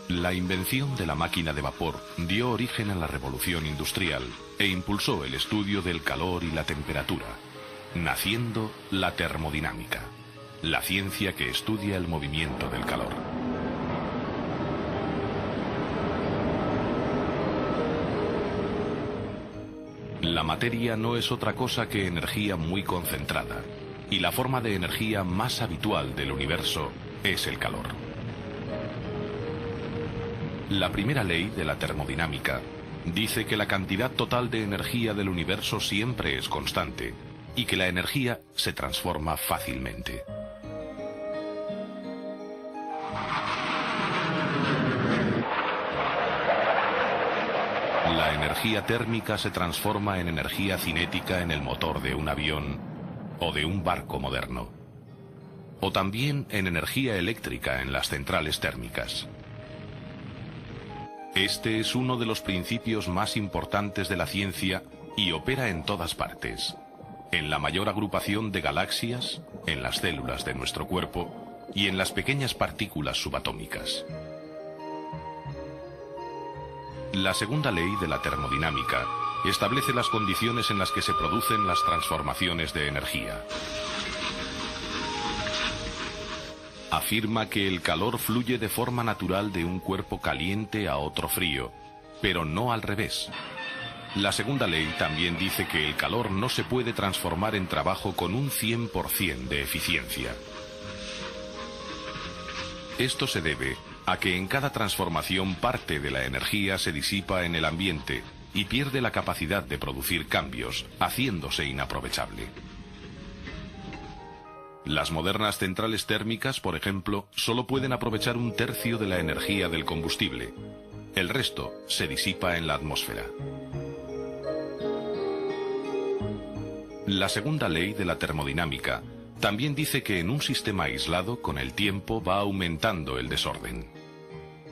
La invención de la máquina de vapor dio origen a la revolución industrial e impulsó el estudio del calor y la temperatura, naciendo la termodinámica, la ciencia que estudia el movimiento del calor. La materia no es otra cosa que energía muy concentrada, y la forma de energía más habitual del universo es el calor. La primera ley de la termodinámica dice que la cantidad total de energía del universo siempre es constante y que la energía se transforma fácilmente. La energía térmica se transforma en energía cinética en el motor de un avión o de un barco moderno, o también en energía eléctrica en las centrales térmicas. Este es uno de los principios más importantes de la ciencia y opera en todas partes, en la mayor agrupación de galaxias, en las células de nuestro cuerpo y en las pequeñas partículas subatómicas. La segunda ley de la termodinámica establece las condiciones en las que se producen las transformaciones de energía. Afirma que el calor fluye de forma natural de un cuerpo caliente a otro frío, pero no al revés. La segunda ley también dice que el calor no se puede transformar en trabajo con un 100% de eficiencia. Esto se debe a que en cada transformación parte de la energía se disipa en el ambiente y pierde la capacidad de producir cambios, haciéndose inaprovechable. Las modernas centrales térmicas, por ejemplo, solo pueden aprovechar un tercio de la energía del combustible. El resto se disipa en la atmósfera. La segunda ley de la termodinámica también dice que en un sistema aislado, con el tiempo, va aumentando el desorden.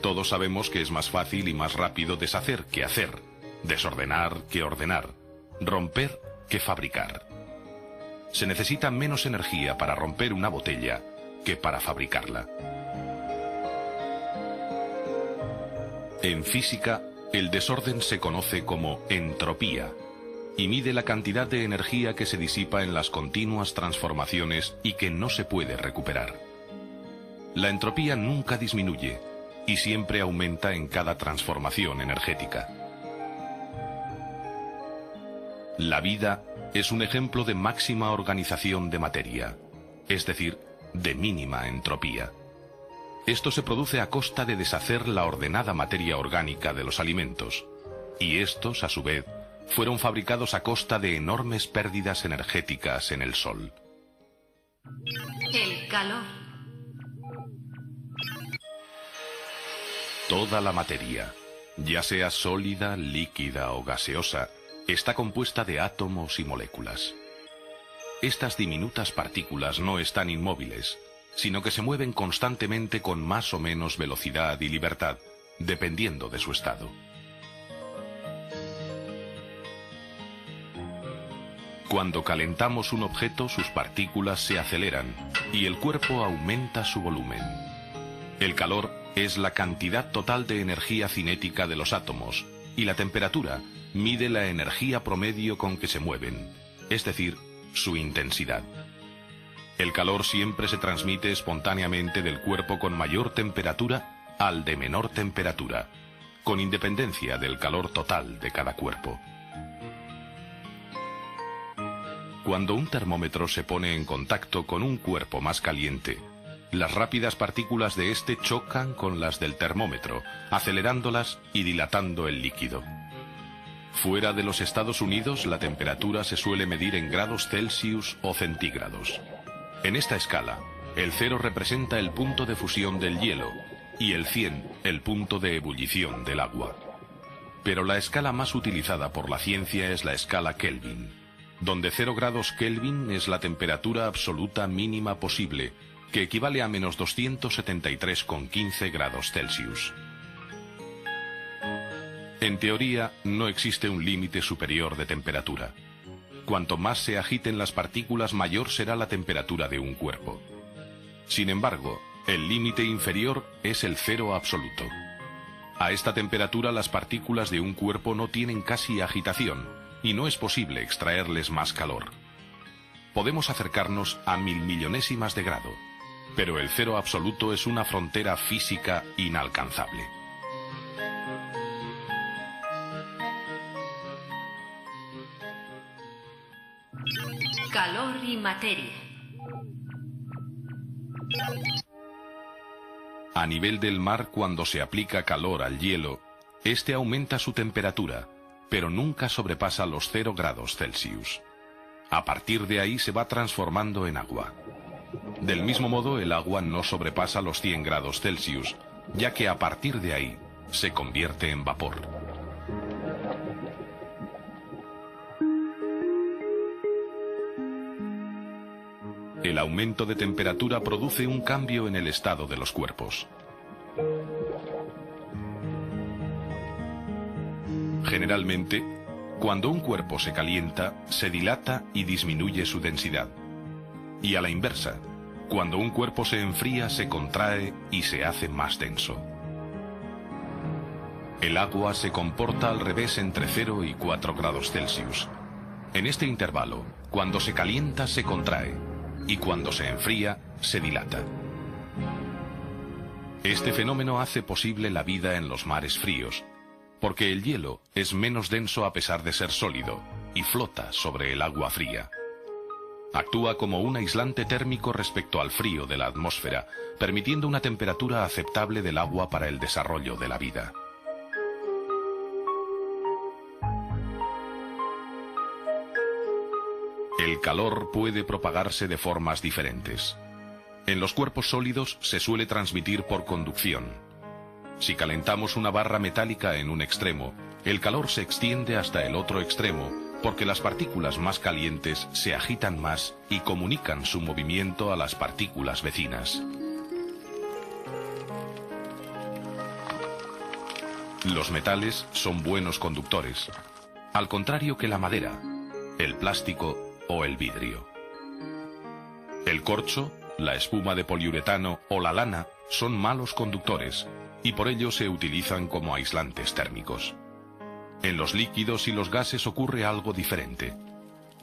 Todos sabemos que es más fácil y más rápido deshacer que hacer, desordenar que ordenar, romper que fabricar. Se necesita menos energía para romper una botella que para fabricarla. En física, el desorden se conoce como entropía y mide la cantidad de energía que se disipa en las continuas transformaciones y que no se puede recuperar. La entropía nunca disminuye y siempre aumenta en cada transformación energética. La vida es un ejemplo de máxima organización de materia, es decir, de mínima entropía. Esto se produce a costa de deshacer la ordenada materia orgánica de los alimentos, y estos, a su vez, fueron fabricados a costa de enormes pérdidas energéticas en el Sol. El calor. Toda la materia, ya sea sólida, líquida o gaseosa, está compuesta de átomos y moléculas. Estas diminutas partículas no están inmóviles, sino que se mueven constantemente con más o menos velocidad y libertad, dependiendo de su estado. Cuando calentamos un objeto, sus partículas se aceleran y el cuerpo aumenta su volumen. El calor es la cantidad total de energía cinética de los átomos y la temperatura mide la energía promedio con que se mueven, es decir, su intensidad. El calor siempre se transmite espontáneamente del cuerpo con mayor temperatura al de menor temperatura, con independencia del calor total de cada cuerpo. Cuando un termómetro se pone en contacto con un cuerpo más caliente, las rápidas partículas de este chocan con las del termómetro, acelerándolas y dilatando el líquido. Fuera de los Estados Unidos, la temperatura se suele medir en grados Celsius o centígrados. En esta escala, el 0 representa el punto de fusión del hielo y el 100 el punto de ebullición del agua. Pero la escala más utilizada por la ciencia es la escala Kelvin, donde 0 grados Kelvin es la temperatura absoluta mínima posible, que equivale a menos 273,15 grados Celsius. En teoría, no existe un límite superior de temperatura. Cuanto más se agiten las partículas, mayor será la temperatura de un cuerpo. Sin embargo, el límite inferior es el 0 absoluto, A esta temperatura las partículas de un cuerpo no tienen casi agitación y no es posible extraerles más calor. Podemos acercarnos a 1000 millonésimas de grado, pero el cero absoluto es una frontera física inalcanzable. Calor y materia. A nivel del mar, cuando se aplica calor al hielo, este aumenta su temperatura, pero nunca sobrepasa los 0 grados Celsius. A partir de ahí se va transformando en agua. Del mismo modo, el agua no sobrepasa los 100 grados Celsius, ya que a partir de ahí se convierte en vapor. El aumento de temperatura produce un cambio en el estado de los cuerpos. Generalmente, cuando un cuerpo se calienta, se dilata y disminuye su densidad. Y a la inversa, cuando un cuerpo se enfría, se contrae y se hace más denso. El agua se comporta al revés entre 0 y 4 grados Celsius. En este intervalo, cuando se calienta, se contrae, y cuando se enfría, se dilata. Este fenómeno hace posible la vida en los mares fríos, porque el hielo es menos denso a pesar de ser sólido, y flota sobre el agua fría. Actúa como un aislante térmico respecto al frío de la atmósfera, permitiendo una temperatura aceptable del agua para el desarrollo de la vida. El calor puede propagarse de formas diferentes. En los cuerpos sólidos se suele transmitir por conducción. Si calentamos una barra metálica en un extremo, el calor se extiende hasta el otro extremo, porque las partículas más calientes se agitan más y comunican su movimiento a las partículas vecinas. Los metales son buenos conductores, al contrario que la madera, el plástico o el vidrio. El corcho, la espuma de poliuretano o la lana son malos conductores y por ello se utilizan como aislantes térmicos. En los líquidos y los gases ocurre algo diferente.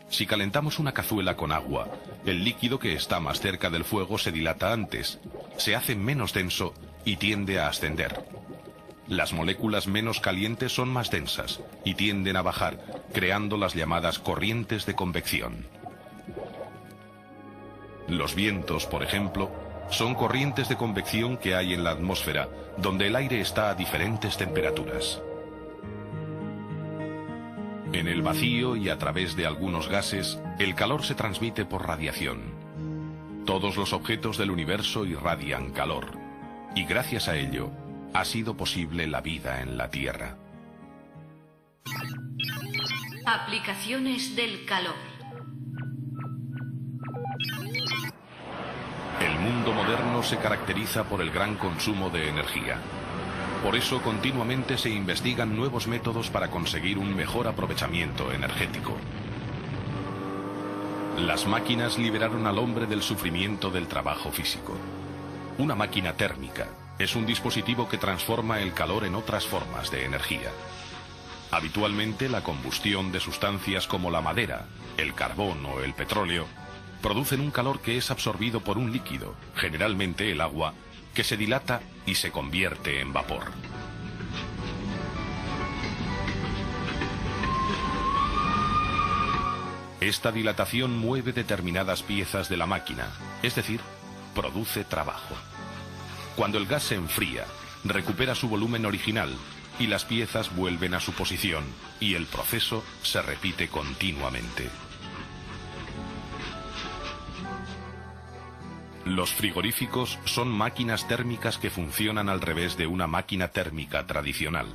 Si calentamos una cazuela con agua, el líquido que está más cerca del fuego se dilata antes, se hace menos denso y tiende a ascender. Las moléculas menos calientes son más densas y tienden a bajar, creando las llamadas corrientes de convección. Los vientos, por ejemplo, son corrientes de convección que hay en la atmósfera, donde el aire está a diferentes temperaturas. En el vacío y a través de algunos gases, el calor se transmite por radiación. Todos los objetos del universo irradian calor, y gracias a ello, ha sido posible la vida en la Tierra. Aplicaciones del calor. El mundo moderno se caracteriza por el gran consumo de energía. Por eso continuamente se investigan nuevos métodos para conseguir un mejor aprovechamiento energético. Las máquinas liberaron al hombre del sufrimiento del trabajo físico. Una máquina térmica es un dispositivo que transforma el calor en otras formas de energía. Habitualmente la combustión de sustancias como la madera, el carbón o el petróleo producen un calor que es absorbido por un líquido, generalmente el agua, que se dilata y se convierte en vapor. Esta dilatación mueve determinadas piezas de la máquina, es decir, produce trabajo. Cuando el gas se enfría, recupera su volumen original y las piezas vuelven a su posición y el proceso se repite continuamente. Los frigoríficos son máquinas térmicas que funcionan al revés de una máquina térmica tradicional.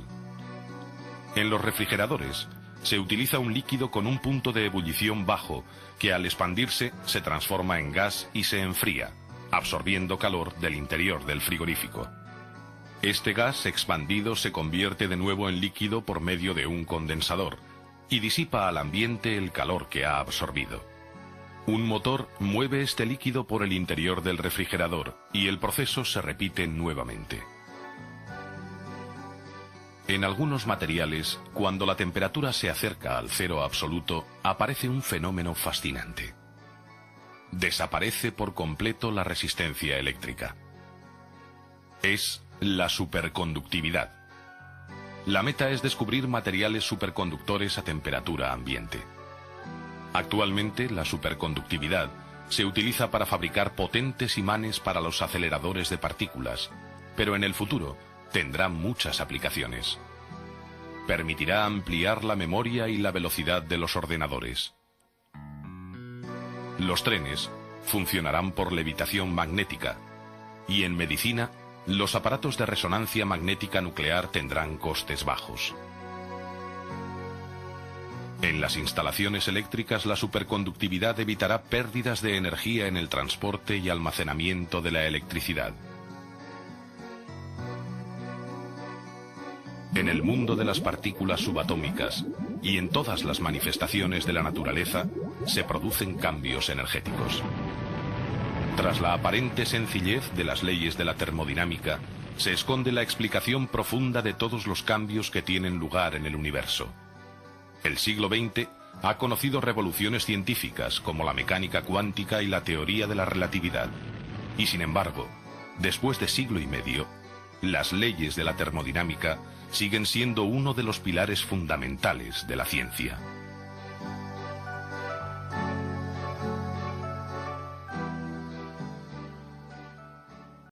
En los refrigeradores se utiliza un líquido con un punto de ebullición bajo que al expandirse se transforma en gas y se enfría, absorbiendo calor del interior del frigorífico. Este gas expandido se convierte de nuevo en líquido por medio de un condensador y disipa al ambiente el calor que ha absorbido. Un motor mueve este líquido por el interior del refrigerador y el proceso se repite nuevamente. En algunos materiales, cuando la temperatura se acerca al cero absoluto, aparece un fenómeno fascinante. Desaparece por completo la resistencia eléctrica. Es la superconductividad. La meta es descubrir materiales superconductores a temperatura ambiente. Actualmente, la superconductividad se utiliza para fabricar potentes imanes para los aceleradores de partículas, pero en el futuro tendrá muchas aplicaciones. Permitirá ampliar la memoria y la velocidad de los ordenadores. Los trenes funcionarán por levitación magnética, y en medicina, los aparatos de resonancia magnética nuclear tendrán costes bajos. En las instalaciones eléctricas, la superconductividad evitará pérdidas de energía en el transporte y almacenamiento de la electricidad. En el mundo de las partículas subatómicas y en todas las manifestaciones de la naturaleza, se producen cambios energéticos. Tras la aparente sencillez de las leyes de la termodinámica, se esconde la explicación profunda de todos los cambios que tienen lugar en el universo. El siglo XX ha conocido revoluciones científicas como la mecánica cuántica y la teoría de la relatividad. Y sin embargo, después de siglo y medio, las leyes de la termodinámica siguen siendo uno de los pilares fundamentales de la ciencia.